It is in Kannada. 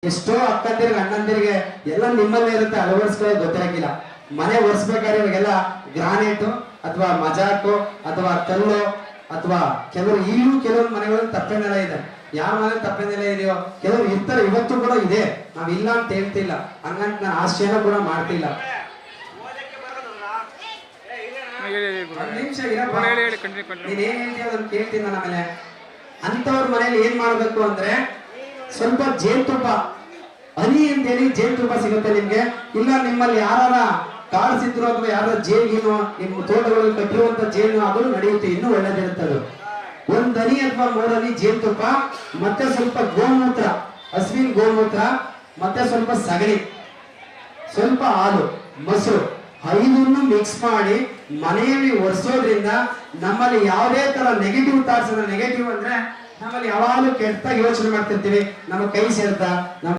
ಎಷ್ಟೋ ಅಕ್ಕಂದಿರಿಗೆ ಅಣ್ಣಂದಿರಿಗೆ ಎಲ್ಲ ನಿಮ್ಮಲ್ಲೇ ಇರುತ್ತೆ, ಅಳವಡಿಸ್ಕೊಳ್ಳೋದು ಗೊತ್ತಿರಕ್ಕಿಲ್ಲ. ಮನೆ ಒರೆಸ್ಬೇಕಾದ್ರೆ ಇವಾಗೆಲ್ಲ ಗ್ರಾನೈಟು ಅಥವಾ ಮಜಾಕು ಅಥವಾ ಕಲ್ಲು ಅಥವಾ ಕೆಲವೊಂದು ಮನೆಗಳಲ್ಲಿ ತಪ್ಪೆ ನೆಲ ಇದೆ. ಯಾವ ಮನೆ ತಪ್ಪೆ ನೆಲ ಇದೆಯೋ ಕೆಲವರು ಇರ್ತಾರೆ, ಇವತ್ತು ಕೂಡ ಇದೆ, ನಾವ್ ಇಲ್ಲ ಅಂತ ಹೇಳ್ತಿಲ್ಲ, ಹಂಗಂತ ನಾನು ಆಶ್ಚರ್ಯ ಕೂಡ ಮಾಡ್ತಿಲ್ಲ. ನಿಮಿಷ ನೀನ್ ಏನ್ ಹೇಳ್ತೀಯ ಅದನ್ನ ಕೇಳ್ತೀನಿ ನಾನು. ಆಮೇಲೆ ಅಂತವ್ರ ಮನೇಲಿ ಏನ್ ಮಾಡ್ಬೇಕು ಅಂದ್ರೆ ಸ್ವಲ್ಪ ಜೇನುತುಪ್ಪ ಹನಿ ಅಂತೇಳಿ ಜೇನುತುಪ್ಪ ಸಿಗುತ್ತೆ ನಿಮ್ಗೆ. ಇಲ್ಲ ನಿಮ್ಮಲ್ಲಿ ಯಾರ ಕಾಡಿಸಿದ್ರು ಅಥವಾ ಯಾರ ಜೇನು ನಿಮ್ಮ ತೋಟಗಳಲ್ಲಿ ಕಟ್ಟಿರುವಂತ ಜೇನು ಅದು ನಡೆಯುತ್ತೆ, ಇನ್ನೂ ಒಳ್ಳೇದಿರುತ್ತೆ. ಅದು ಒಂದ್ ಹನಿ ಅಥವಾ 3 ಹನಿ ಜೇನುತುಪ್ಪ, ಮತ್ತೆ ಸ್ವಲ್ಪ ಗೋಮೂತ್ರ, ಹಸುವಿನ ಗೋಮೂತ್ರ, ಮತ್ತೆ ಸ್ವಲ್ಪ ಸಗಣಿ, ಸ್ವಲ್ಪ ಹಾಲು, ಮೊಸರು, 5 ಮಿಕ್ಸ್ ಮಾಡಿ ಮನೆಯಲ್ಲಿ ಒರೆಸೋದ್ರಿಂದ ನಮ್ಮಲ್ಲಿ ಯಾವುದೇ ತರ ನೆಗೆಟಿವ್ ಥಾಟ್ಸ್, ನೆಗೆಟಿವ್ ಅಂದ್ರೆ ನಮ್ಮಲ್ಲಿ ಯಾವಾಗಲೂ ಕೆಟ್ಟ ಯೋಚನೆ ಮಾಡ್ತಿರ್ತೀವಿ, ನಮ್ಮ ಕೈ ಸೇರ್ತಾ